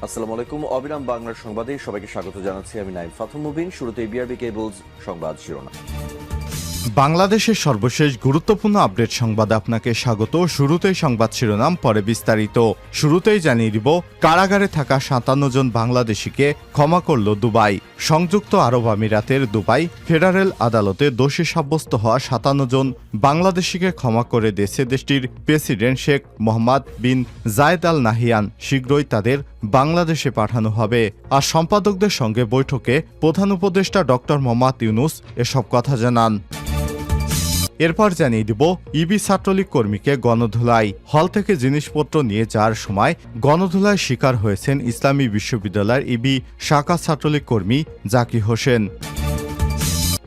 আসসালামু আলাইকুম। অবিরাম বাংলার সংবাদে সবাইকে স্বাগত জানাচ্ছি। আমি নাইম ফাথুম মুবিন। শুরুতেই বিআরবি কেবলস সংবাদ শিরোনাম। বাংলাদেশের সর্বশেষ গুরুত্বপূর্ণ আপডেট সংবাদে আপনাকে স্বাগত। শুরুতেই সংবাদ শিরোনাম, পরে বিস্তারিত। শুরুতেই জানিয়ে দিব, কারাগারে থাকা ৫৭ জন বাংলাদেশিকে ক্ষমা করল দুবাই। সংযুক্ত আরব আমিরাতের দুবাই ফেডারেল আদালতে দোষী সাব্যস্ত হওয়া ৫৭ জন বাংলাদেশিকে ক্ষমা করে দিয়েছে দেশটির প্রেসিডেন্ট শেখ মোহাম্মদ বিন জায়েদ আল নাহিয়ান। শীঘ্রই তাদের বাংলাদেশে পাঠানো হবে। আর সম্পাদকদের সঙ্গে বৈঠকে প্রধান উপদেষ্টা ডক্টর মোহাম্মদ ইউনুস এসব কথা জানান। এরপর জানিয়ে দিব, ইবি ছাত্রলীগ কর্মীকে গণধোলাই। হল থেকে জিনিসপত্র নিয়ে যাওয়ার সময় গণধোলায় শিকার হয়েছেন ইসলামী বিশ্ববিদ্যালয়ের ইবি শাখা ছাত্রলীগ কর্মী জাকি হোসেন।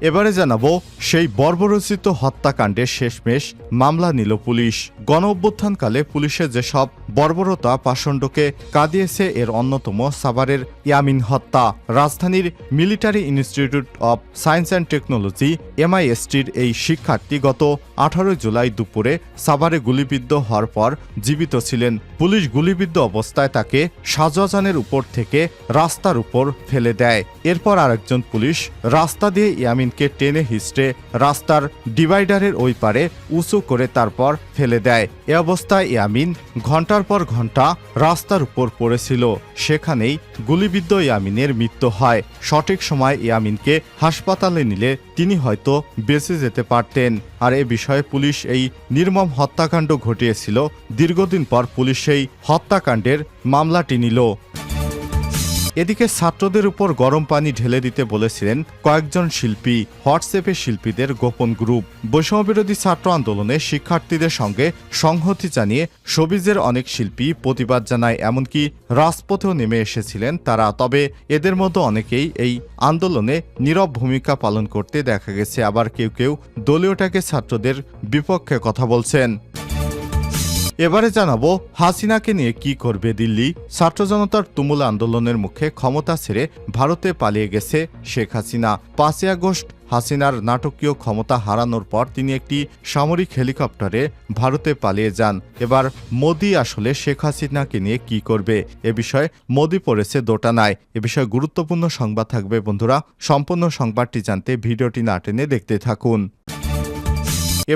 এবারে জানাবো, সেই বর্বরচিত হত্যাকাণ্ডের শেষমেশ মামলা নিল পুলিশ। গণ অভ্যুত্থানকালে পুলিশের যেসব বর্বরতা পাষণ্ডকে কাঁদিয়েছে এর অন্যতম সাভারের ইয়ামিন হত্যা। রাজধানীর military institute of science and technology MISTর এই শিক্ষার্থী গত 18 জুলাই দুপুরে সাভারে গুলিবিদ্ধ হওয়ার পর জীবিত ছিলেন। পুলিশ গুলিবিদ্ধ অবস্থায় তাকে শাহজাহানের উপর থেকে রাস্তার উপর ফেলে দেয়। এরপর আরেকজন পুলিশ রাস্তা দিয়ে ইয়ামিনকে টেনে হিস্টে রাস্তার ডিভাইডারের ওই পারে উঁচু করে তারপর ফেলে দেয়। এ অবস্থায় ইয়ামিন ঘন্টার পর ঘন্টা রাস্তার উপর পড়েছিল। সেখানেই গুলিবিদ্ধ ইয়ামিনের মৃত্যু হয়। সঠিক সময় ইয়ামিনকে হাসপাতালে নিলে তিনি হয়তো বেঁচে যেতে পারতেন। আর এ বিষয়ে পুলিশ এই নির্মম হত্যাকাণ্ড ঘটিয়েছিল। দীর্ঘদিন পর পুলিশ সেই হত্যাকাণ্ডের মামলাটি নিল। এদিকে ছাত্রদের উপর গরম পানি ঢেলে দিতে বলেছিলেন কয়েকজন শিল্পী। হোয়াটসঅ্যাপে শিল্পীদের গোপন গ্রুপ। বৈষম্যবিরোধী ছাত্র আন্দোলনে শিক্ষার্থীদের সঙ্গে সংহতি জানিয়ে শোবিজের অনেক শিল্পী প্রতিবাদ জানায়, এমনকি রাজপথেও নেমে এসেছিলেন তারা। তবে এদের মধ্যে অনেকেই এই আন্দোলনে নীরব ভূমিকা পালন করতে দেখা গেছে। আবার কেউ কেউ দলীয়টাকে ছাত্রদের বিপক্ষে কথা বলছেন। এবারে জানাবো, হাসিনাকে নিয়ে কি করবে দিল্লি। ছাত্র জনতার তুমুল আন্দোলনের মুখে ক্ষমতা ছেড়ে ভারতে পালিয়ে গেছে শেখ হাসিনা। 5 আগস্ট হাসিনার নাটকীয় ক্ষমতা হারানোর পর তিনি একটি সামরিক হেলিকপ্টারে ভারতে পালিয়ে যান। এবার মোদি আসলে শেখ হাসিনাকে নিয়ে কি করবে, এ বিষয়ে মোদি পড়েছে দোটানায়। এ বিষয়ে গুরুত্বপূর্ণ সংবাদ থাকবে বন্ধুরা। সম্পূর্ণ সংবাদটি জানতে ভিডিওটি না টেনে দেখতে থাকুন।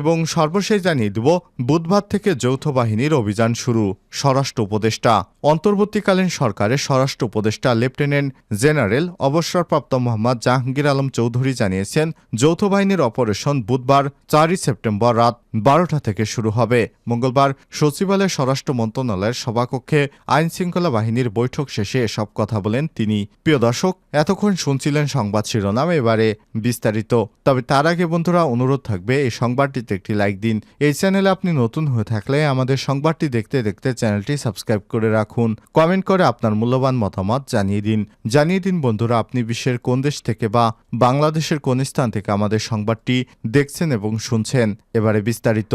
এবং সর্বশেষ জানিয়ে দেব, বুধবার থেকে যৌথ বাহিনীর অভিযান শুরু। স্বরাষ্ট্র উপদেষ্টা। অন্তর্বর্তীকালীন সরকারের স্বরাষ্ট্র উপদেষ্টা লেফটেন্যান্ট জেনারেল অবসরপ্রাপ্ত মোহাম্মদ জাহাঙ্গীর আলম চৌধুরী জানিয়েছেন, যৌথ বাহিনীর অপারেশন বুধবার 4 সেপ্টেম্বর রাত 12টা থেকে শুরু হবে। মঙ্গলবার সচিবালয় স্বরাষ্ট্র মন্ত্রণালয়ের সভাকক্ষে আইন শৃঙ্খলা বাহিনীর বৈঠক শেষে এসব কথা বলেন তিনি। প্রিয় দর্শক, এতক্ষণ শুনছিলেন সংবাদ শিরোনাম, এবারে বিস্তারিত। তবে তার আগে বন্ধুরা অনুরোধ থাকবে, এই সংবাদটিতে একটি লাইক দিন। এই চ্যানেলে আপনি নতুন হয়ে থাকলে আমাদের সংবাদটি দেখতে দেখতে চ্যানেলটি সাবস্ক্রাইব করে রাখুন। কমেন্ট করে আপনার মূল্যবান মতামত জানিয়ে দিন বন্ধুরা, আপনি বিশ্বের কোন দেশ থেকে বা বাংলাদেশের কোন স্থান থেকে আমাদের সংবাদটি দেখছেন এবং শুনছেন। এবারে বিস্তারিত।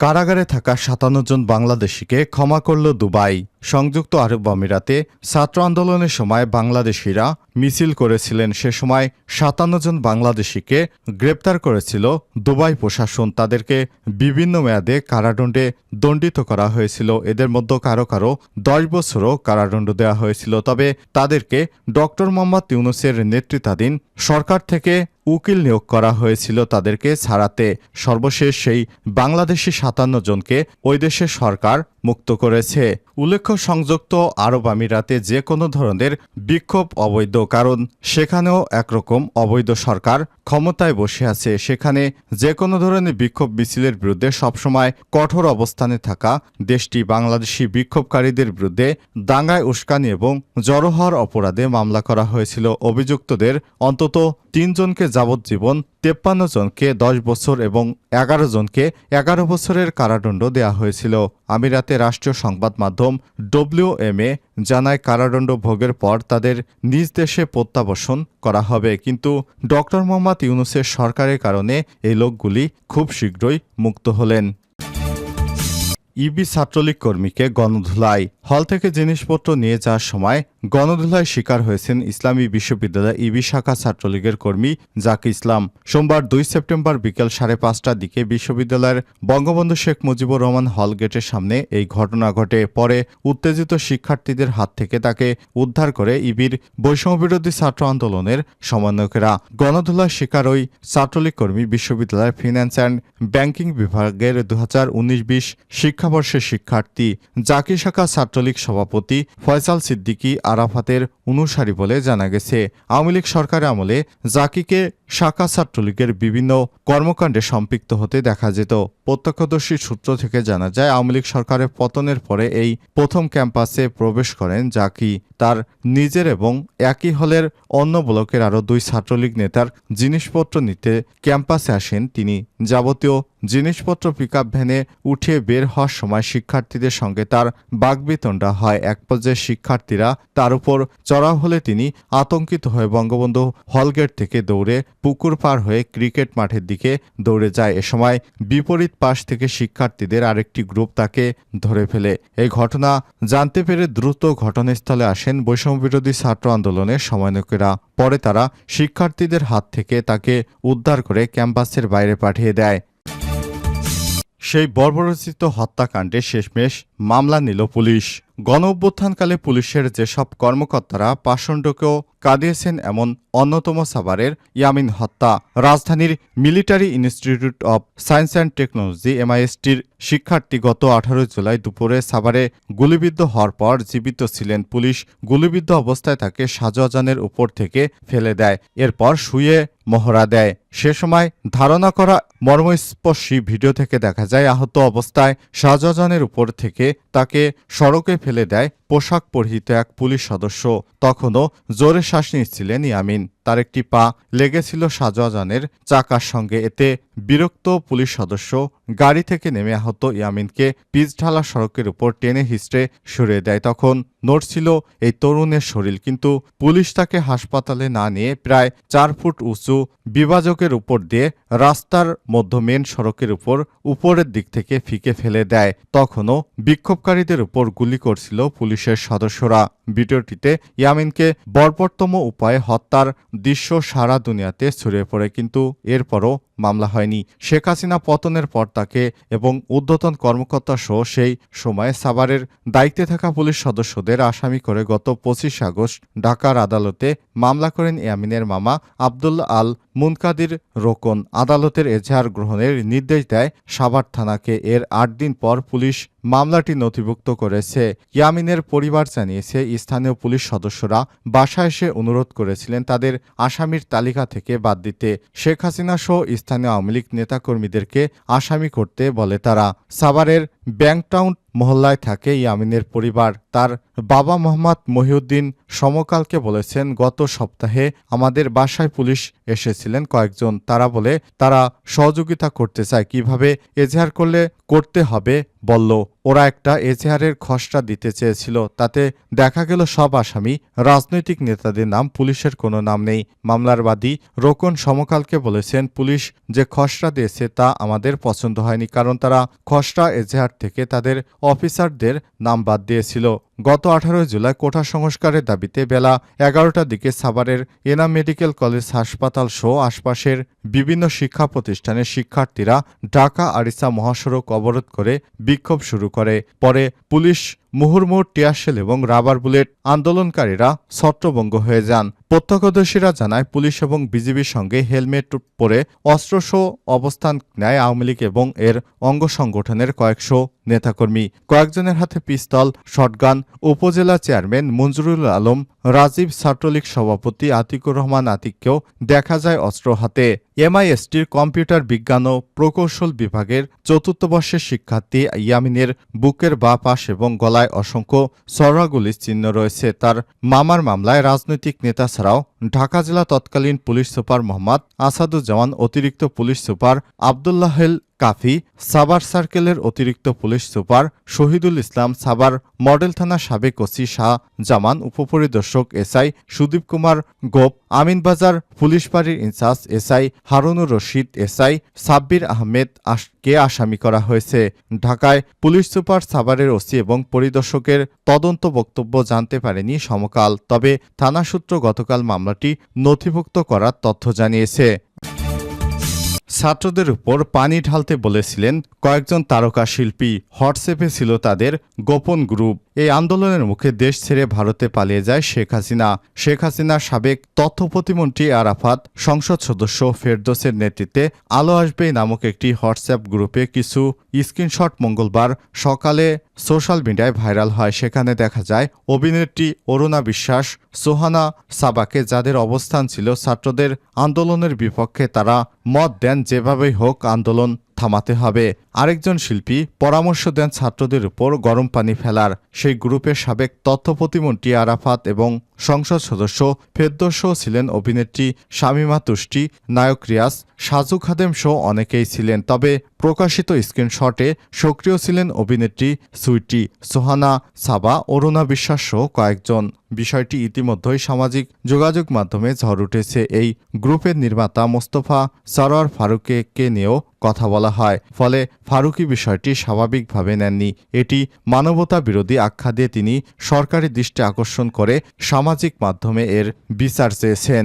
কারাগারে থাকা ৫৭ জন বাংলাদেশিকে ক্ষমা করল দুবাই। সংযুক্ত আরব আমিরাতে ছাত্র আন্দোলনের সময় বাংলাদেশিরা মিছিল করেছিলেন। সে সময় ৫৭ জন বাংলাদেশিকে গ্রেপ্তার করেছিল দুবাই প্রশাসন। তাদেরকে বিভিন্ন মেয়াদে কারাদণ্ডে দণ্ডিত করা হয়েছিল। এদের মধ্যে কারো কারো 10 বছরও কারাদণ্ড দেওয়া হয়েছিল। তবে তাদেরকে ডক্টর মোহাম্মদ ইউনুসের নেতৃত্বাধীন সরকার থেকে উকিল নিয়োগ করা হয়েছিল তাদেরকে ছাড়াতে। সর্বশেষ সেই বাংলাদেশি ৫৭ জনকে ওই দেশের সরকার মুক্ত করেছে। উল্লেখ্য, সংযুক্ত আরব আমিরাতে যে কোনো ধরনের বিক্ষোভ অবৈধ, কারণ সেখানেও একরকম অবৈধ সরকার ক্ষমতায় বসে আছে। সেখানে যে কোনো ধরনের বিক্ষোভ মিছিলের বিরুদ্ধে সবসময় কঠোর অবস্থানে থাকা দেশটি বাংলাদেশি বিক্ষোভকারীদের বিরুদ্ধে দাঙ্গায় উস্কানি এবং জড়ো হওয়ার অপরাধে মামলা করা হয়েছিল। অভিযুক্তদের অন্তত 3 জনকে যাবজ্জীবন, 53 জনকে 10 বছর এবং 11 জনকে 11 বছরের কারাদণ্ড দেওয়া হয়েছিল। আমিরাতের রাষ্ট্রীয় সংবাদ মাধ্যম WMA জানায়, কারাদণ্ড ভোগের পর তাদের নিজ দেশে প্রত্যাবাসন করা হবে। কিন্তু ডক্টর মোহাম্মদ ইউনুসের সরকারের কারণে এই লোকগুলি খুব শীঘ্রই মুক্ত হলেন। ইবি ছাত্রলীগ কর্মীকে গণধুলাই। হল থেকে জিনিসপত্র নিয়ে যাওয়ার সময় গণধুলায় শিকার হয়েছেন ইসলামী বিশ্ববিদ্যালয় ইবি শাখা ছাত্রলীগের কর্মী জাকি ইসলাম। সোমবার 2 সেপ্টেম্বর বিকেল 5:30টার দিকে বিশ্ববিদ্যালয়ের বঙ্গবন্ধু শেখ মুজিবুর রহমান হল গেটের সামনে এই ঘটনা ঘটে। পরে উত্তেজিত শিক্ষার্থীদের হাত থেকে তাকে উদ্ধার করে ইবির বৈষম্যবিরোধী ছাত্র আন্দোলনের সমন্বয়কেরা। গণধুলার শিকার ওই ছাত্রলীগ কর্মী বিশ্ববিদ্যালয়ের ফিন্যান্স অ্যান্ড ব্যাংকিং বিভাগের 2019-20 শিক্ষাবর্ষের শিক্ষার্থী। জাকি শাখা ছাত্রলীগ সভাপতি ফয়সাল সিদ্দিকী আরাফাতের অনুসারী বলে জানা গেছে। আওয়ামী লীগ সরকারের আমলে জাকিকে শাখা ছাত্রলীগের বিভিন্ন কর্মকাণ্ডে সম্পৃক্ত হতে দেখা যেত। প্রত্যক্ষদর্শী সূত্র থেকে জানা যায়, আওয়ামী লীগ সরকারের পতনের পরে এই প্রথম ক্যাম্পাসে প্রবেশ করেন জাকি। তার নিজের এবং একই হলের অন্য ব্লকের আরও 2 ছাত্রলীগ নেতার জিনিসপত্র নিতে ক্যাম্পাসে আসেন তিনি। যাবতীয় জিনিসপত্র পিকআপ ভ্যানে উঠিয়ে বের হওয়ার সময় শিক্ষার্থীদের সঙ্গে তার বাকবিতণ্ডা হয়। এক পর্যায়ে শিক্ষার্থীরা তার উপর চড়াও হলে তিনি আতঙ্কিত হয়ে বঙ্গবন্ধু হলগেট থেকে দৌড়ে পুকুর পার হয়ে ক্রিকেট মাঠের দিকে দৌড়ে যায়। এ সময় বিপরীত পাশ থেকে শিক্ষার্থীদের আরেকটি গ্রুপ তাকে ধরে ফেলে। এই ঘটনা জানতে পেরে দ্রুত ঘটনাস্থলে আসেন বৈষম্যবিরোধী ছাত্র আন্দোলনের সমন্বয়কেরা। পরে তারা শিক্ষার্থীদের হাত থেকে তাকে উদ্ধার করে ক্যাম্পাসের বাইরে পাঠিয়ে দেয়। সেই বর্বরচিত হত্যাকাণ্ডে শেষমেশ মামলা নিল পুলিশ। গণঅভ্যুত্থানকালে পুলিশের যেসব কর্মকর্তারা পাষণ্ডকেও কাঁদিয়েছেন এমন অন্যতম সাভারের ইয়ামিন হত্যা। রাজধানীর military institute of science and technology MISTর শিক্ষার্থী গত 18 জুলাই দুপুরে সাভারে গুলিবিদ্ধ হওয়ার পর জীবিত ছিলেন। পুলিশ গুলিবিদ্ধ অবস্থায় তাকে শাহজাহানের উপর থেকে ফেলে দেয়, এরপর শুয়ে মহড়া দেয়। সে সময় ধারণা করা মর্মস্পর্শী ভিডিও থেকে দেখা যায়, আহত অবস্থায় শাহজাহানের উপর থেকে তাকে সড়কে ফেলে দেয় পোশাক পরিহিত এক পুলিশ সদস্য। তখনও জোরে শ্বাস নিচ্ছিলেন ইয়ামিন। তার একটি পা লেগেছিল শাহজাহানের চাকার সঙ্গে। এতে বিরক্ত পুলিশ সদস্য গাড়ি থেকে নেমে আহত ইয়ামিনকে পিচঢালা সড়কের উপর টেনে হিঁচড়ে সরিয়ে দেয়। তখন নড়ছিল এই তরুণের শরীর, কিন্তু পুলিশ তাকে হাসপাতালে না নিয়ে প্রায় 4 ফুট উঁচু বিভাজকের উপর দিয়ে রাস্তার মধ্য মেন সড়কের উপর উপরের দিক থেকে ফিকে ফেলে দেয়। তখনও বিক্ষোভকারীদের উপর গুলি করছিল পুলিশের সদস্যরা। ভিডিওটিতে ইয়ামিনকে বর্বরতম উপায়ে হত্যার দৃশ্য সারা দুনিয়াতে ছড়িয়ে পড়ে, কিন্তু এরপরও মামলা হয়নি। শেখ হাসিনা পতনের পর তাকে এবং ঊর্ধ্বতন কর্মকর্তা সহ সেই সময়ে সাভারের দায়িত্বে থাকা পুলিশ সদস্যদের আসামি করে গত 25 আগস্ট ঢাকার আদালতে মামলা করেন ইয়ামিনের মামা আব্দুল আল মুনকাদির রোকন। আদালতের এজাহার গ্রহণের নির্দেশ দেয় সাভার থানাকে। এর 8 দিন পর পুলিশ মামলাটি নথিভুক্ত করেছে। ইয়ামিনের পরিবার জানিয়েছে, স্থানীয় পুলিশ সদস্যরা বাসায় এসে অনুরোধ করেছিলেন তাদের আসামির তালিকা থেকে বাদ দিতে। শেখ হাসিনা সহ স্থানীয় আওয়ামী লীগ নেতাকর্মীদেরকে আসামি করতে বলে তারা। সাভারের ব্যাংকটাউন মহল্লায় থাকে ইয়ামিনের পরিবার। তার বাবা মোহাম্মদ মহিউদ্দিন সমকালকে বলেছেন, গত সপ্তাহে আমাদের বাসায় পুলিশ এসেছিলেন কয়েকজন। তারা বলে তারা সহযোগিতা করতে চায়, কিভাবে এজাহার করতে হবে বলল। ওরা একটা এজাহারের খসড়া দিতে চেয়েছিল, তাতে দেখা গেল সব আসামি রাজনৈতিক নেতাদের নাম, পুলিশের কোনো নাম নেই। মামলার বাদী রোকন সমকালকে বলেছেন, পুলিশ যে খসড়া দিয়েছে তা আমাদের পছন্দ হয়নি, কারণ তারা খসড়া এজাহার থেকে তাদের অফিসারদের নাম বাদ দিয়েছিল। গত 18 জুলাই কোটা সংস্কারের দাবিতে বেলা 11টার দিকে সাভারের এনাম মেডিকেল কলেজ হাসপাতাল সহ আশপাশের বিভিন্ন শিক্ষা প্রতিষ্ঠানের শিক্ষার্থীরা ঢাকা আরিচা মহাসড়ক অবরোধ করে বিক্ষোভ শুরু করে। পরে পুলিশ মুহুর্মুহু টিয়ারশেল এবং রাবার বুলেট আন্দোলনকারীরা ছত্রভঙ্গ হয়ে যান। প্রত্যক্ষদর্শীরা জানায়, পুলিশ এবং বিজিবির সঙ্গে হেলমেট পরে অস্ত্রসহ অবস্থান নেয় আওয়ামী লীগ এবং এর অঙ্গ সংগঠনের কয়েকশো নেতাকর্মী। কয়েকজনের হাতে পিস্তল, শটগান। উপজেলা চেয়ারম্যান মঞ্জুরুল আলম রাজীব, ছাত্রলীগ সভাপতি আতিকুর রহমান আতিককেও দেখা যায় অস্ত্র হাতে। MISTর কম্পিউটার বিজ্ঞান ও প্রকৌশল বিভাগের 4র্থ বর্ষের শিক্ষার্থী ইয়ামিনের বুকের বাঁ পাশ এবং গলায় অসংখ্য ছড়াগুলির চিহ্ন রয়েছে। তার মামার মামলায় রাজনৈতিক নেতা ছাড়াও ঢাকা জেলা তৎকালীন পুলিশ সুপার মোহাম্মদ আসাদুজ্জামান, অতিরিক্ত পুলিশ সুপার আবদুল্লাহেল কাফি, সাভার সার্কেলের অতিরিক্ত police super Shahidul Islam, Savar model থানা সাবেক ওসি শাহ জামান, উপপরিদর্শক এসআই সুদীপ কুমার গোপ, আমিনবাজার পুলিশ ফাঁড়ির incharge SI Harunur Rashid, SI Sabbir Ahmed কে আসামি করা হয়েছে। ঢাকায় পুলিশ সুপার সাভারের ওসি এবং পরিদর্শকের তদন্ত বক্তব্য জানতে পারেনি সমকাল, তবে থানা সূত্র গতকাল মামলাটি নথিভুক্ত করার তথ্য জানিয়েছে। ছাত্রদের উপর পানি ঢালতে বলেছিলেন কয়েকজন তারকা শিল্পী, হোয়াটসঅ্যাপে ছিল তাদের গোপন গ্রুপ। এই আন্দোলনের মুখে দেশ ছেড়ে ভারতে পালিয়ে যায় শেখ হাসিনা। শেখ হাসিনার সাবেক তথ্য প্রতিমন্ত্রী আরাফাত সংসদ সদস্য ফেরদৌসের নেতৃত্বে আলো আসবে নামক একটি হোয়াটসঅ্যাপ গ্রুপে কিছু স্ক্রিনশট মঙ্গলবার সকালে সোশ্যাল মিডিয়ায় ভাইরাল হয়। সেখানে দেখা যায় অভিনেত্রী অরুণা বিশ্বাস, সোহানা সাবাকে, যাদের অবস্থান ছিল ছাত্রদের আন্দোলনের বিপক্ষে, তারা মত দেন যেভাবেই হোক আন্দোলন থামাতে হবে। আরেকজন শিল্পী পরামর্শ দেন ছাত্রদের উপর গরম পানি ফেলার। সেই গ্রুপের সাবেক তথ্য প্রতিমন্ত্রী আরাফাত এবং সংসদ সদস্য ফেরদৌসও ছিলেন। অভিনেত্রী শামীমা তুষ্টি, নায়ক রিয়াজ, সাজু খাদেম সহ অনেকেই ছিলেন। তবে প্রকাশিত স্ক্রিনশটে সক্রিয় ছিলেন অভিনেত্রী সুইটি, সোহানা সাবা, অরুণা বিশ্বাস সহ কয়েকজন। বিষয়টি ইতিমধ্যেই সামাজিক যোগাযোগ মাধ্যমে ঝড় উঠেছে। এই গ্রুপের নির্মাতা মোস্তফা সরোয়ার ফারুককে নিয়েও কথা বলা হয়, ফলে ফারুকী বিষয়টি স্বাভাবিকভাবে নেননি। এটি মানবতা বিরোধী আখ্যা দিয়ে তিনি সরকারি দৃষ্টি আকর্ষণ করে সামাজিক মাধ্যমে এর বিচার চেয়েছেন।